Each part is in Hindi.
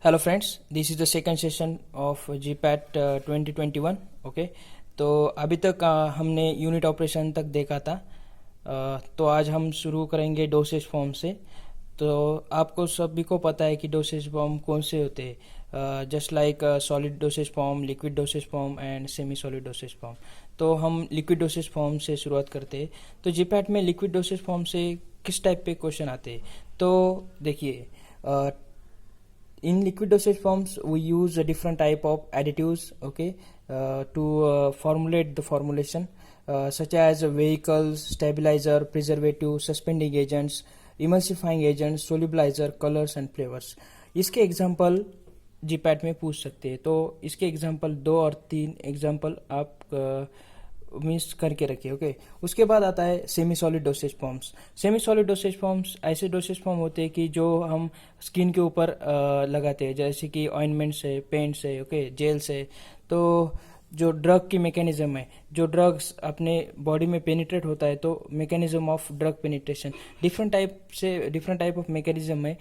Hello friends, this is the second session of GPAT 2021। Okay, तो अभी तक हमने यूनिट ऑपरेशन तक देखा था। तो आज हम शुरू करेंगे डोसेज फॉर्म से। तो आपको सभी को पता है कि डोसेज फॉर्म कौन से होते हैं, just like solid dosage form, liquid dosage form and semi solid dosage form. तो हम लिक्विड डोसेज फॉर्म से शुरुआत करते हैं। तो जीपैट में लिक्विड डोसेज फॉर्म से किस टाइप पे क्वेश्चन आते हैं? तो देखिए, in liquid dosage forms we use a different type of additives, okay, to formulate the formulation, such as vehicles, stabilizer, preservative, suspending agents, emulsifying agents, solubilizer, colors and flavors। इसके एग्जाम्पल जीपैट में पूछ सकते हैं। तो इसके एग्जाम्पल 2 और 3 एग्जाम्पल आप मीन्स करके रखिए। ओके, उसके बाद आता है semi solid dosage forms. Semi solid dosage forms ऐसे डोसेज फॉर्म होते हैं कि जो हम स्किन के ऊपर लगाते हैं, जैसे कि ऑइंटमेंट से, पेंट से, ओके, जेल से। तो जो ड्रग की मैकेनिज्म है, जो ड्रग्स अपने बॉडी में पेनिट्रेट होता है, तो mechanism of drug penetration different type of mechanism है,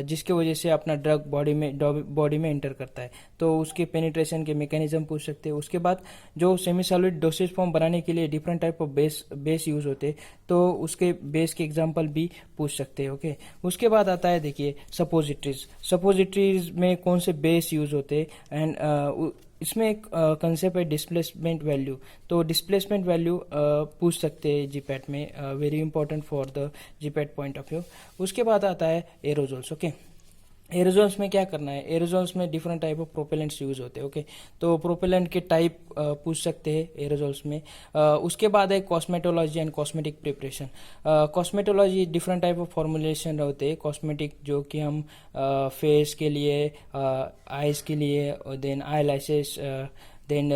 जिसके वजह से अपना ड्रग बॉडी में एंटर करता है। तो उसके पेनिट्रेशन के मैकेनिज्म पूछ सकते हैं। उसके बाद जो सेमी सॉलिड डोसेज फॉर्म बनाने के लिए different type of base use होते हैं, तो उसके बेस के एग्जाम्पल भी पूछ सकते हैं। ओके, उसके बाद आता है, देखिए, सपोजिटरीज में कौन से बेस यूज होते हैं। एंड इसमें एक कंसेप्ट है डिस्प्लेसमेंट वैल्यू। तो डिस्प्लेसमेंट वैल्यू पूछ सकते हैं जीपैट में, very important for the GPAT point of view. उसके बाद आता है एरोजोल्स। ओके, एरोजोल्स में क्या करना है? एरोजोल्स में different type of propellants use होते हैं। ओके, तो प्रोपेलेंट के टाइप पूछ सकते हैं एरोजोल्स में। उसके बाद है cosmetology and cosmetic preparation. Cosmetology different type of formulation होते हैं कॉस्मेटिक, जो कि हम फेस के लिए, आईज के लिए, और then eyelashes, then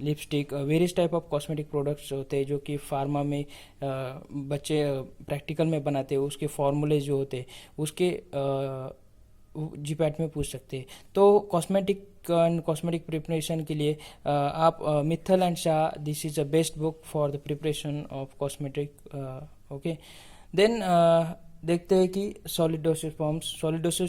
lipstick, various type of cosmetic products होते हैं जो कि फार्मा में बच्चे प्रैक्टिकल में बनाते हैं। उसके फॉर्मूले जो होते हैं उसके जीपैट में पूछ सकते हैं। तो कॉस्मेटिक प्रिपरेशन के लिए आप Mittal and Shah, this is the best book for the preparation of cosmetic. Okay, then देखते हैं कि सॉलिड डोसेज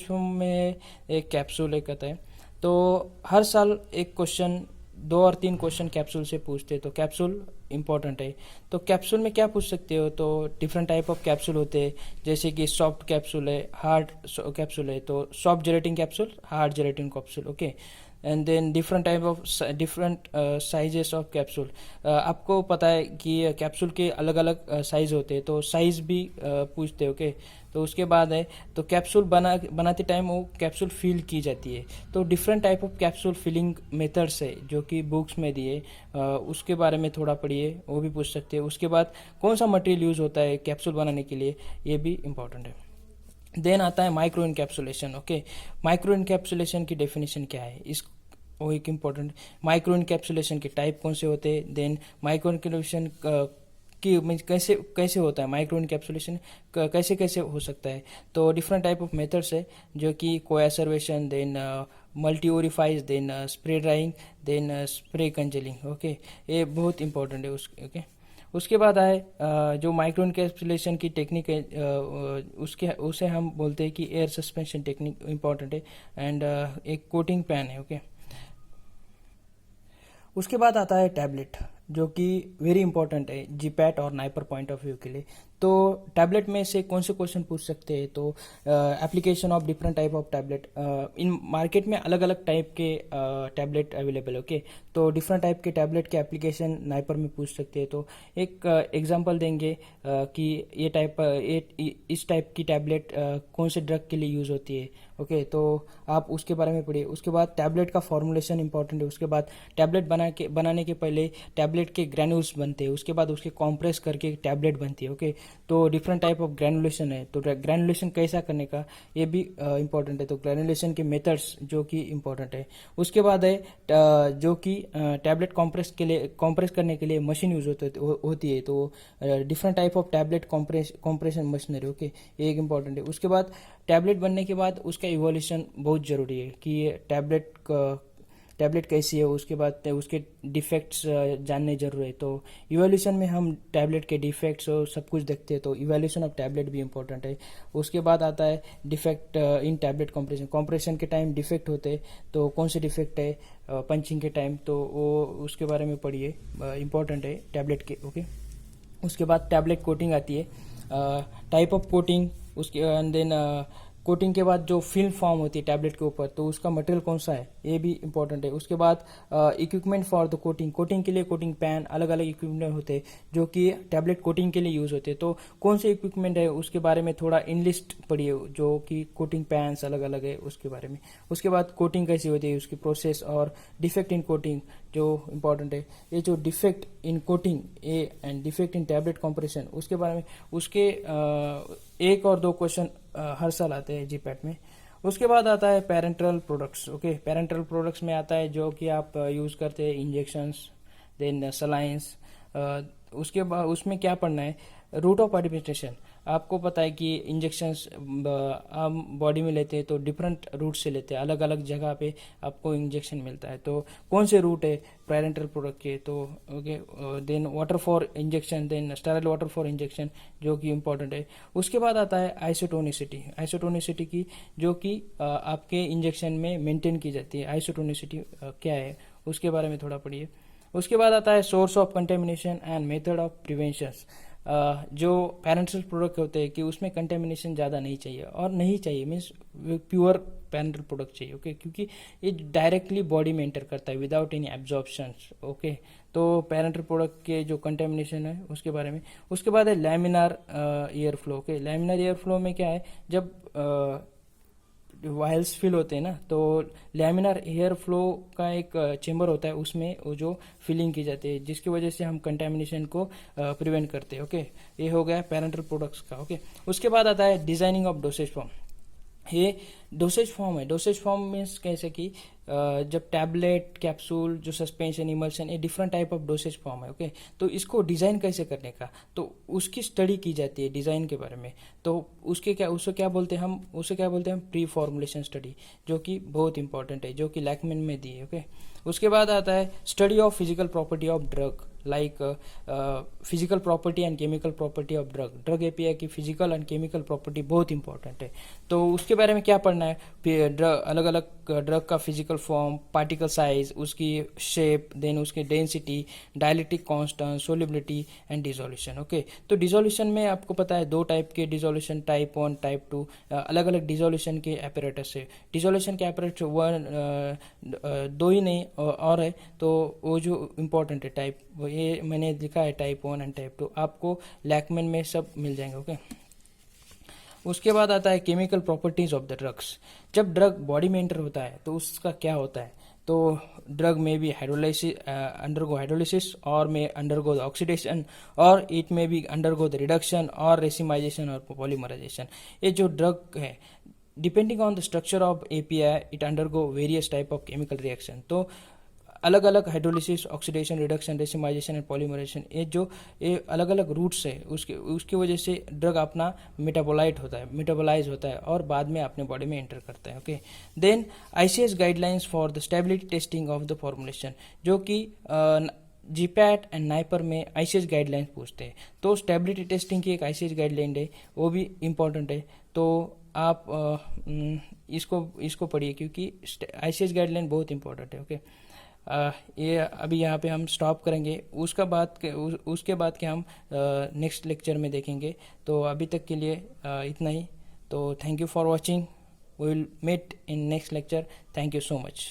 फॉर्म में एक कैप्सूल एक आता है। तो हर साल एक क्वेश्चन, 2 और 3 क्वेश्चन कैप्सूल से पूछते हैं। तो कैप्सूल इंपॉर्टेंट है। तो कैप्सूल में क्या पूछ सकते हो? तो डिफरेंट टाइप ऑफ कैप्सूल होते हैं, जैसे कि सॉफ्ट कैप्सूल है, हार्ड कैप्सूल है। तो soft gelatin capsule, hard gelatin capsule. Okay, and then different sizes of capsule. आपको पता है कि कैप्सूल के अलग अलग साइज होते हैं, तो साइज भी पूछते हैं। ओके, तो उसके बाद है, तो कैप्सूल बनाते टाइम वो कैप्सूल फिल की जाती है। तो different type of capsule filling methods है जो कि बुक्स में दिए, उसके बारे में थोड़ा पढ़िए, वो भी पूछ सकते हैं। उसके बाद कौन सा मटेरियल यूज होता है कैप्सूल बनाने के लिए, ये भी इंपॉर्टेंट है। देन आता है micro encapsulation. Okay, micro encapsulation की डेफिनेशन क्या है, इस वो एक इम्पॉर्टेंट। माइक्रो इनकैप्सुलेशन के टाइप कौन से होते हैं, देन माइक्रो इनकैप्सुलेशन कि कैसे कैसे होता है, माइक्रो इनकैप्सुलेशन कैसे कैसे हो सकता है। तो डिफरेंट टाइप ऑफ मेथड्स है, जो कि coacervation, then multi orifice, then spray drying, then spray congealing. Okay, ये बहुत इंपॉर्टेंट है। ओके, उसके बाद आए जो माइक्रो इनकैप्सुलेशन की टेक्निक है, उसे हम बोलते हैं कि एयर सस्पेंशन टेक्निक इंपॉर्टेंट है। एंड एक कोटिंग पैन है। ओके, उसके बाद आता है टैबलेट, जो कि वेरी इंपॉर्टेंट है जीपैट और नाइपर पॉइंट ऑफ व्यू के लिए। तो टैबलेट में से कौन से क्वेश्चन पूछ सकते हैं? तो application of different type of tablet. In market में अलग अलग टाइप के टैबलेट अवेलेबल। ओके, तो डिफरेंट टाइप के टैबलेट के एप्लीकेशन नाइपर में पूछ सकते हैं। तो एक एग्जांपल देंगे कि इस टाइप की टैबलेट कौन से ड्रग के लिए यूज होती है। ओके, तो आप उसके बारे में पढ़िए। उसके बाद टैबलेट का फॉर्मुलेशन इंपॉर्टेंट है। उसके बाद टैबलेट बनाने के पहले टैबलेट के ग्रैन्यूल्स बनते हैं, उसके बाद उसके कॉम्प्रेस करके टैबलेट बनती है। ओके, तो डिफरेंट टाइप ऑफ ग्रैनुलेशन है। तो ग्रैनुलेशन कैसा करने का, ये भी इंपॉर्टेंट है। तो ग्रैनुलेशन के मेथड्स जो कि इंपॉर्टेंट है। उसके बाद है जो कि टैबलेट कॉम्प्रेस करने के लिए मशीन यूज होती है। तो different type of tablet compression machinery. Okay, ये एक इंपॉर्टेंट है। उसके बाद टैबलेट बनने के बाद उसका इवोल्यूशन बहुत जरूरी है कि ये टैबलेट टैबलेट कैसी है, उसके बाद उसके डिफेक्ट्स जानने जरूर है। तो इवैल्यूएशन में हम टैबलेट के डिफेक्ट्स और सब कुछ देखते हैं, तो इवैल्यूएशन ऑफ टैबलेट भी इंपॉर्टेंट है। उसके बाद आता है defect in tablet compression. Compression के टाइम डिफेक्ट होते, तो कौन से डिफेक्ट है पंचिंग के टाइम, तो वो उसके बारे में पढ़िए, इंपॉर्टेंट है टैबलेट के। ओके, उसके बाद टैबलेट कोटिंग आती है, टाइप ऑफ कोटिंग, उसके एंड देन कोटिंग के बाद जो फिल्म फॉर्म होती है टैबलेट के ऊपर, तो उसका मटेरियल कौन सा है ये भी इंपॉर्टेंट है। उसके बाद equipment for the coating, coating के लिए कोटिंग पैन, अलग अलग इक्विपमेंट होते हैं जो कि टैबलेट कोटिंग के लिए यूज होते हैं। तो कौन से इक्विपमेंट है उसके बारे में थोड़ा इन लिस्ट पढ़िए, जो कि कोटिंग पैन्स अलग अलग है उसके बारे में। उसके बाद कोटिंग कैसी होती है, उसकी प्रोसेस, और डिफेक्ट इन कोटिंग जो इम्पोर्टेंट है। ये जो defect in coating A and defect in tablet compression, उसके बारे में उसके एक और दो क्वेश्चन हर साल आते हैं जीपैट में। उसके बाद आता है parental products. Okay, parental products में आता है जो कि आप यूज़ करते हैं, इंजेक्शंस, देन सलाइंस। उसके बाद उसमें क्या पढ़ना है, रूट ऑफ एडमिनिस्ट्रेशन। आपको पता है कि इंजेक्शंस हम बॉडी में लेते हैं तो डिफरेंट रूट से लेते हैं, अलग अलग जगह पे आपको इंजेक्शन मिलता है, तो कौन से रूट है पेरेंटल प्रोडक्ट के। तो okay, then water for injection, then sterile water for injection जो कि इम्पोर्टेंट है। उसके बाद आता है आइसोटोनिसिटी, आइसोटोनिसिटी की जो कि आपके इंजेक्शन में मेंटेन की जाती है। आइसोटोनिसिटी क्या है उसके बारे में थोड़ा पढ़िए। उसके बाद आता है source of contamination and method of prevention. जो पेरेंटल प्रोडक्ट होते हैं कि उसमें कंटेमिनेशन ज़्यादा नहीं चाहिए, और नहीं चाहिए मीन्स प्योर पेरेंटल प्रोडक्ट चाहिए। ओके, क्योंकि ये डायरेक्टली बॉडी में एंटर करता है विदाउट एनी एब्जॉर्प्शन। ओके, तो पेरेंटल प्रोडक्ट के जो कंटेमिनेशन है उसके बारे में। उसके बाद है laminar air flow. Okay, laminar air flow में क्या है, जब वायल्स फिल होते हैं ना, तो लैमिनार एयर फ्लो का एक चेंबर होता है, उसमें वो जो फिलिंग की जाती है, जिसकी वजह से हम कंटेमिनेशन को प्रिवेंट करते हैं। ओके, ये हो गया पेरेंटल प्रोडक्ट्स का। ओके, उसके बाद आता है डिजाइनिंग ऑफ डोसेज फॉर्म। ये डोसेज फॉर्म है। डोसेज फॉर्म मीन्स कैसे कि जब टैबलेट, कैप्सूल, जो सस्पेंशन, इमल्शन, ये different type of dosage form है। ओके, तो इसको डिज़ाइन कैसे करने का, तो उसकी स्टडी की जाती है डिज़ाइन के बारे में। तो उसे क्या बोलते हैं हम प्री फॉर्मुलेशन स्टडी, जो कि बहुत इंपॉर्टेंट है, जो कि लैकमेन में दी है। ओके, उसके बाद आता है study of physical property of drug, like physical property and chemical property of drug API की फिजिकल एंड केमिकल प्रॉपर्टी बहुत इंपॉर्टेंट है। तो उसके बारे में क्या पढ़ना है, अलग अलग ड्रग का फिजिकल फॉर्म, पार्टिकल साइज, उसकी शेप, देन उसकी density, dielectric constant, solubility and dissolution. Okay, तो डिसोल्यूशन में आपको पता है दो टाइप के डिसोल्यूशन, टाइप 1, टाइप 2, अलग अलग डिसोल्यूशन के एपरेटस है। डिसोल्यूशन के एपरेटस दो ही नहीं और है, तो वो जो इम्पोर्टेंट है टाइप, ये मैंने लिखा है टाइप 1 एंड टाइप 2, आपको लैकमेन में सब मिल जाएंगे। ओके, उसके बाद आता है chemical properties of the drugs. जब ड्रग बॉडी में एंटर होता है तो उसका क्या होता है, तो ड्रग में भी हाइड्रोलाइसिस, अंडरगो हाइड्रोलिसिस, और में अंडरगो द ऑक्सीडेशन, और इट में भी अंडरगो द रिडक्शन और रेसिमाइजेशन और पॉलीमराइजेशन। ये जो ड्रग है, depending on the structure of API, it undergo various type of chemical reaction. तो अलग अलग hydrolysis, oxidation, reduction, racemization and polymerization, ये अलग अलग रूट्स है, उसकी वजह से ड्रग अपना मेटाबोलाइज होता है और बाद में अपने बॉडी में एंटर करता है। Okay, then ICS guidelines for the stability testing of the formulation, जो कि जीपैट एंड नाइपर में आईसीएस गाइडलाइंस पूछते हैं। तो स्टेबिलिटी टेस्टिंग की एक आईसीएस गाइडलाइन है, वो भी इम्पोर्टेंट है। तो आप इसको पढ़िए, क्योंकि आईसीएस गाइडलाइन बहुत इंपॉर्टेंट है। ओके, ये अभी यहाँ पे हम स्टॉप करेंगे, उसके बाद के हम नेक्स्ट लेक्चर में देखेंगे। तो अभी तक के लिए इतना ही। तो thank you for watching, we will meet in next lecture. Thank you so much.